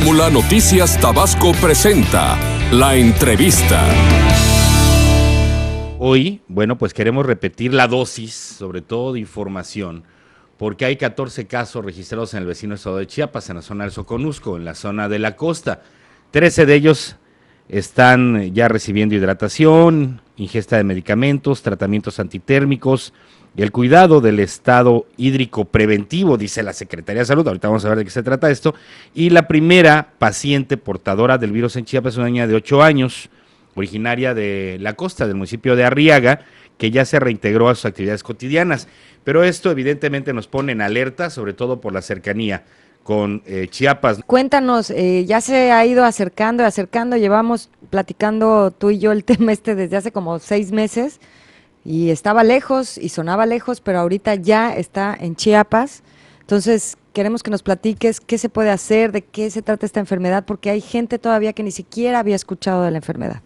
Fórmula Noticias Tabasco presenta la entrevista. Hoy, bueno, pues queremos repetir la dosis, sobre todo de información, porque hay 14 casos registrados en el vecino estado de Chiapas, en la zona del Soconusco, en la zona de la costa. 13 de ellos están ya recibiendo hidratación, ingesta de medicamentos, tratamientos antitérmicos y el cuidado del estado hídrico preventivo, dice la Secretaría de Salud. Ahorita vamos a ver de qué se trata esto. Y la primera paciente portadora del virus en Chiapas es una niña de 8 años, originaria de la costa, del municipio de Arriaga, que ya se reintegró a sus actividades cotidianas. Pero esto evidentemente nos pone en alerta, sobre todo por la cercanía con Chiapas. Cuéntanos, ya se ha ido acercando, llevamos platicando tú y yo el tema desde hace como 6 meses, y estaba lejos y sonaba lejos, pero ahorita ya está en Chiapas. Entonces queremos que nos platiques qué se puede hacer, de qué se trata esta enfermedad, porque hay gente todavía que ni siquiera había escuchado de la enfermedad.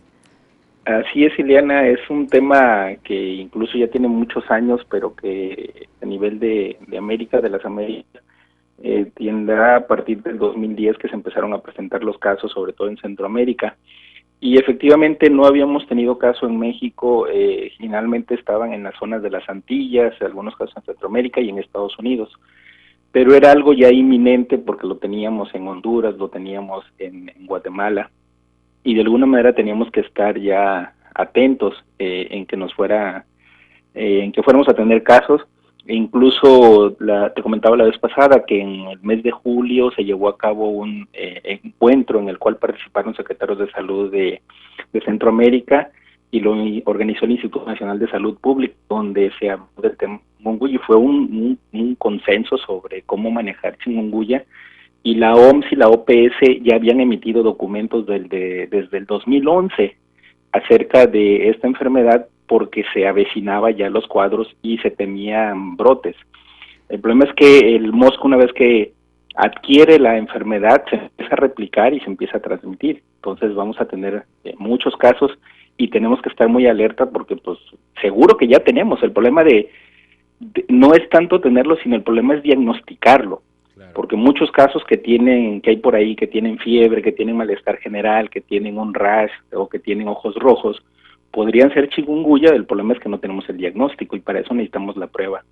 Así es, Ileana, es un tema que incluso ya tiene muchos años, pero que a nivel de América, de las Américas, tendrá a partir del 2010 que se empezaron a presentar los casos, sobre todo en Centroamérica. Y efectivamente no habíamos tenido caso en México, generalmente estaban en las zonas de las Antillas, algunos casos en Centroamérica y en Estados Unidos. Pero era algo ya inminente porque lo teníamos en Honduras, lo teníamos en Guatemala, y de alguna manera teníamos que estar ya atentos en que fuéramos a tener casos. E incluso te comentaba la vez pasada que en el mes de julio se llevó a cabo un encuentro en el cual participaron secretarios de salud de Centroamérica, y lo organizó el Instituto Nacional de Salud Pública, donde se habló del tema chikungunya, y fue un consenso sobre cómo manejar chikungunya. Y la OMS y la OPS ya habían emitido documentos desde el 2011 acerca de esta enfermedad, porque se avecinaba ya los cuadros y se temían brotes. El problema es que el mosco, una vez que adquiere la enfermedad, se empieza a replicar y se empieza a transmitir. Entonces vamos a tener muchos casos y tenemos que estar muy alerta, porque pues seguro que ya tenemos. El problema no es tanto tenerlo, sino el problema es diagnosticarlo. Claro. Porque muchos casos que hay por ahí, que tienen fiebre, que tienen malestar general, que tienen un rash o que tienen ojos rojos, podrían ser chikungunya. El problema es que no tenemos el diagnóstico y para eso necesitamos la prueba.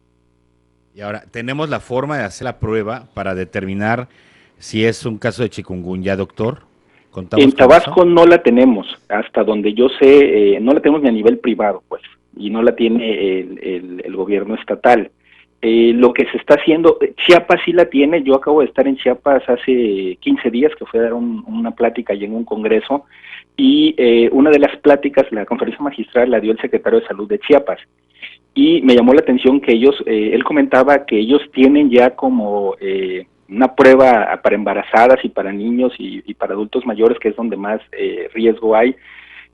Y ahora, ¿tenemos la forma de hacer la prueba para determinar si es un caso de chikungunya, doctor? En Tabasco no la tenemos, hasta donde yo sé, no la tenemos ni a nivel privado, pues, y no la tiene el gobierno estatal. Lo que se está haciendo, Chiapas sí la tiene. Yo acabo de estar en Chiapas hace 15 días, que fue a dar una plática allí en un congreso, y una de las pláticas, la conferencia magistral, la dio el secretario de Salud de Chiapas, y me llamó la atención que él comentaba que ellos tienen ya como una prueba para embarazadas y para niños y para adultos mayores, que es donde más riesgo hay.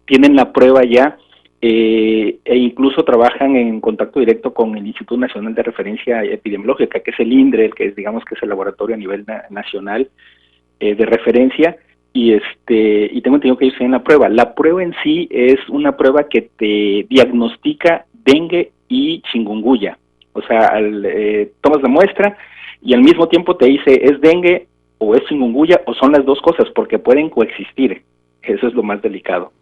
Tienen la prueba ya, e incluso trabajan en contacto directo con el Instituto Nacional de Referencia Epidemiológica, que es el INDRE, el que es, digamos, que es el laboratorio a nivel nacional de referencia, y tengo entendido que ellos tienen la prueba. La prueba en sí es una prueba que te diagnostica dengue y chikungunya. O sea, tomas la muestra y al mismo tiempo te dice es dengue o es chikungunya, o son las dos cosas, porque pueden coexistir. Eso es lo más delicado.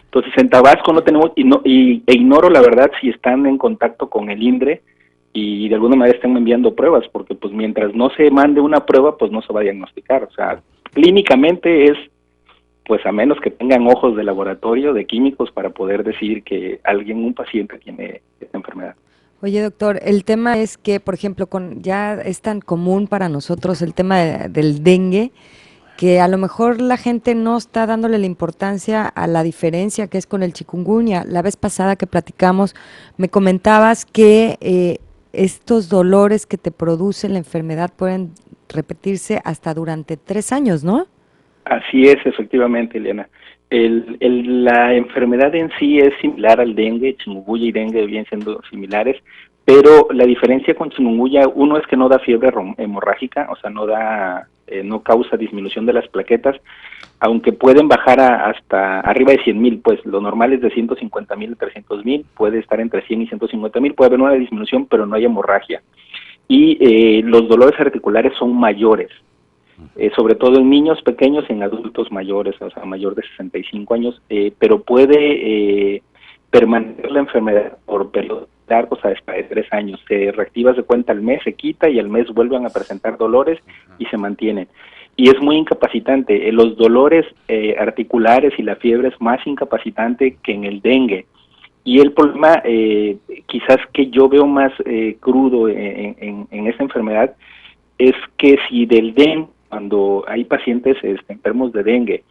Entonces en Tabasco no tenemos, e ignoro la verdad si están en contacto con el INDRE y de alguna manera están enviando pruebas, porque pues mientras no se mande una prueba, pues no se va a diagnosticar. O sea, clínicamente es, pues a menos que tengan ojos de laboratorio, de químicos, para poder decir que un paciente tiene esta enfermedad. Oye, doctor, el tema es que, por ejemplo, ya es tan común para nosotros el tema del dengue, que a lo mejor la gente no está dándole la importancia a la diferencia que es con el chikungunya. La vez pasada que platicamos, me comentabas que estos dolores que te produce la enfermedad pueden repetirse hasta durante 3 años, ¿no? Así es, efectivamente, Elena. La enfermedad en sí es similar al dengue. Chikungunya y dengue vienen siendo similares, pero la diferencia con chikungunya, uno es que no da fiebre hemorrágica, o sea, no causa disminución de las plaquetas, aunque pueden bajar hasta arriba de 100,000, pues lo normal es de 150,000 a 300,000, puede estar entre 100 y 150,000, puede haber una disminución, pero no hay hemorragia. Y los dolores articulares son mayores. sobre todo en niños pequeños y en adultos mayores, o sea, mayor de 65 años, pero puede permanecer la enfermedad por periodos largos hasta de 3 años. Se reactiva de cuenta al mes, se quita y al mes vuelven a presentar dolores y se mantienen. Y es muy incapacitante. Los dolores articulares y la fiebre es más incapacitante que en el dengue. Y el problema quizás que yo veo más crudo en esta enfermedad es que si del dengue, cuando hay pacientes enfermos de dengue,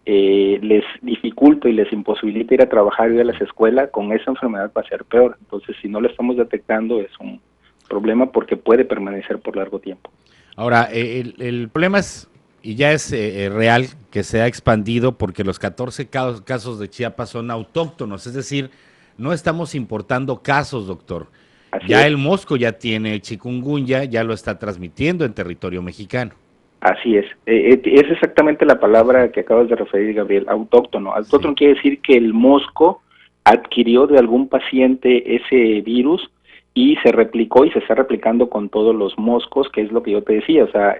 les dificulta y les imposibilita ir a trabajar y ir a las escuelas, con esa enfermedad va a ser peor. Entonces, si no lo estamos detectando, es un problema porque puede permanecer por largo tiempo. Ahora, el problema es, y ya es real, que se ha expandido porque los 14 casos de Chiapas son autóctonos, es decir, no estamos importando casos, doctor. Así Ya es. el mosco ya tiene chikungunya, ya lo está transmitiendo en territorio mexicano. Así es. Es exactamente la palabra que acabas de referir, Gabriel, autóctono. Autóctono quiere decir que el mosco adquirió de algún paciente ese virus y se replicó y se está replicando con todos los moscos, que es lo que yo te decía, o sea,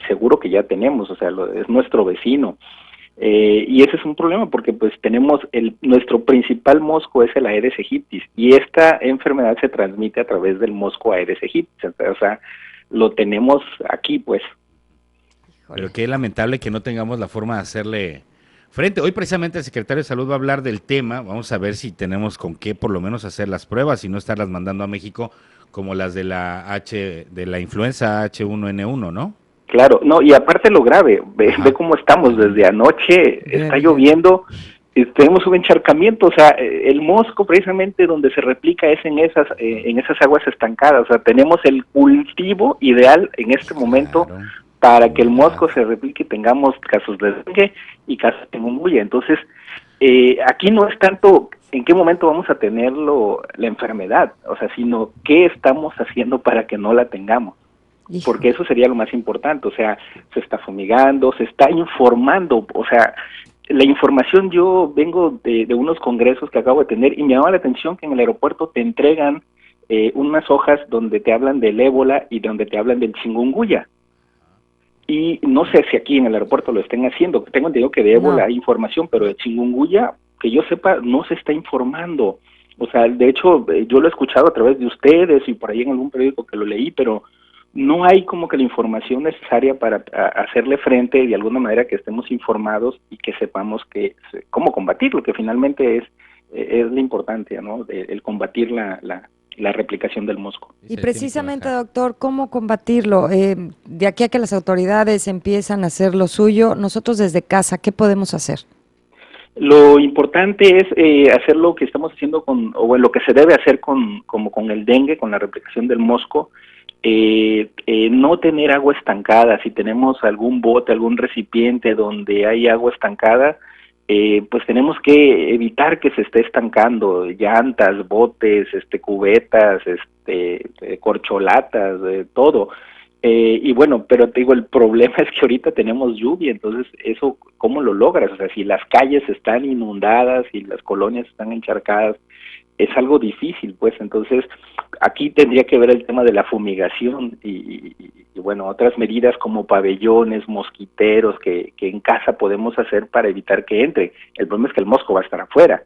seguro que ya tenemos, o sea, es nuestro vecino. Y ese es un problema porque pues tenemos nuestro principal mosco es el Aedes aegypti y esta enfermedad se transmite a través del mosco Aedes aegypti, o sea, lo tenemos aquí pues. Pero qué lamentable que no tengamos la forma de hacerle frente. Hoy precisamente el secretario de Salud va a hablar del tema, vamos a ver si tenemos con qué por lo menos hacer las pruebas y no estarlas mandando a México como las de la influenza H1N1, ¿no? Claro, no, y aparte lo grave, ve cómo estamos desde anoche, está lloviendo, tenemos un encharcamiento, o sea, el mosco precisamente donde se replica es en esas aguas estancadas, o sea, tenemos el cultivo ideal en este momento para que el mosco se replique y tengamos casos de dengue y casos de chikungunya. Entonces, aquí no es tanto en qué momento vamos a tener la enfermedad, o sea, sino qué estamos haciendo para que no la tengamos. Porque eso sería lo más importante, o sea, se está fumigando, se está informando, o sea, la información, yo vengo de unos congresos que acabo de tener y me llama la atención que en el aeropuerto te entregan unas hojas donde te hablan del ébola y donde te hablan del chikungunya. Y no sé si aquí en el aeropuerto lo estén haciendo, tengo entendido que de ébola hay información, pero de chikungunya, que yo sepa, no se está informando. O sea, de hecho, yo lo he escuchado a través de ustedes y por ahí en algún periódico que lo leí, pero no hay como que la información necesaria para hacerle frente de alguna manera que estemos informados y que sepamos cómo combatirlo, que finalmente es lo importante, ¿no? El combatir la replicación del mosco. Y precisamente, doctor, ¿cómo combatirlo? De aquí a que las autoridades empiezan a hacer lo suyo, nosotros desde casa, ¿qué podemos hacer? Lo importante es hacer lo que estamos haciendo o lo que se debe hacer como con el dengue, con la replicación del mosco, no tener agua estancada. Si tenemos algún bote, algún recipiente donde hay agua estancada, pues tenemos que evitar que se esté estancando, llantas, botes, cubetas, corcholatas, todo. Y bueno, pero te digo, el problema es que ahorita tenemos lluvia, entonces eso, ¿cómo lo logras? O sea, si las calles están inundadas y las colonias están encharcadas, es algo difícil, pues. Entonces aquí tendría que ver el tema de la fumigación y bueno, otras medidas como pabellones, mosquiteros que en casa podemos hacer para evitar que entre. El problema es que el mosco va a estar afuera.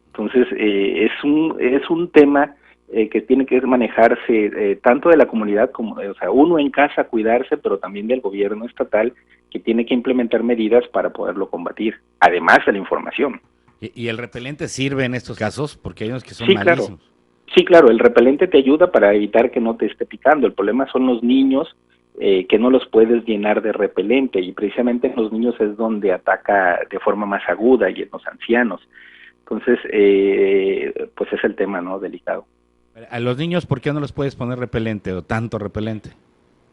Entonces es un tema que tiene que manejarse tanto de la comunidad como, o sea, uno en casa cuidarse, pero también del gobierno estatal que tiene que implementar medidas para poderlo combatir, además de la información. ¿Y el repelente sirve en estos casos? Porque hay unos que son Claro. malísimos. Sí, claro, el repelente te ayuda para evitar que no te esté picando. El problema son los niños que no los puedes llenar de repelente y precisamente en los niños es donde ataca de forma más aguda y en los ancianos. Entonces, pues es el tema, ¿no? Delicado. A los niños, ¿por qué no los puedes poner repelente o tanto repelente?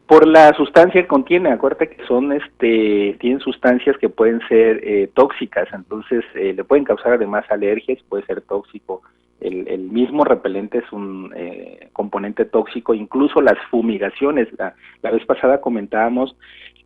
Por la sustancia que contiene, acuérdate que tienen sustancias que pueden ser tóxicas, entonces le pueden causar además alergias, puede ser tóxico. El mismo repelente es un componente tóxico, incluso las fumigaciones. La vez pasada comentábamos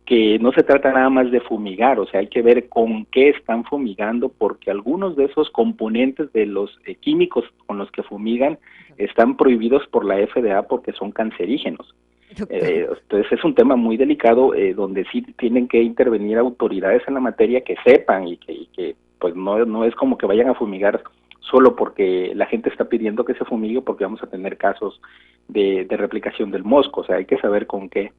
que no se trata nada más de fumigar, o sea, hay que ver con qué están fumigando, porque algunos de esos componentes de los químicos con los que fumigan están prohibidos por la FDA porque son cancerígenos. Entonces es un tema muy delicado donde sí tienen que intervenir autoridades en la materia que sepan y que pues no es como que vayan a fumigar solo porque la gente está pidiendo que se fumigue, porque vamos a tener casos de replicación del mosco. O sea, hay que saber con qué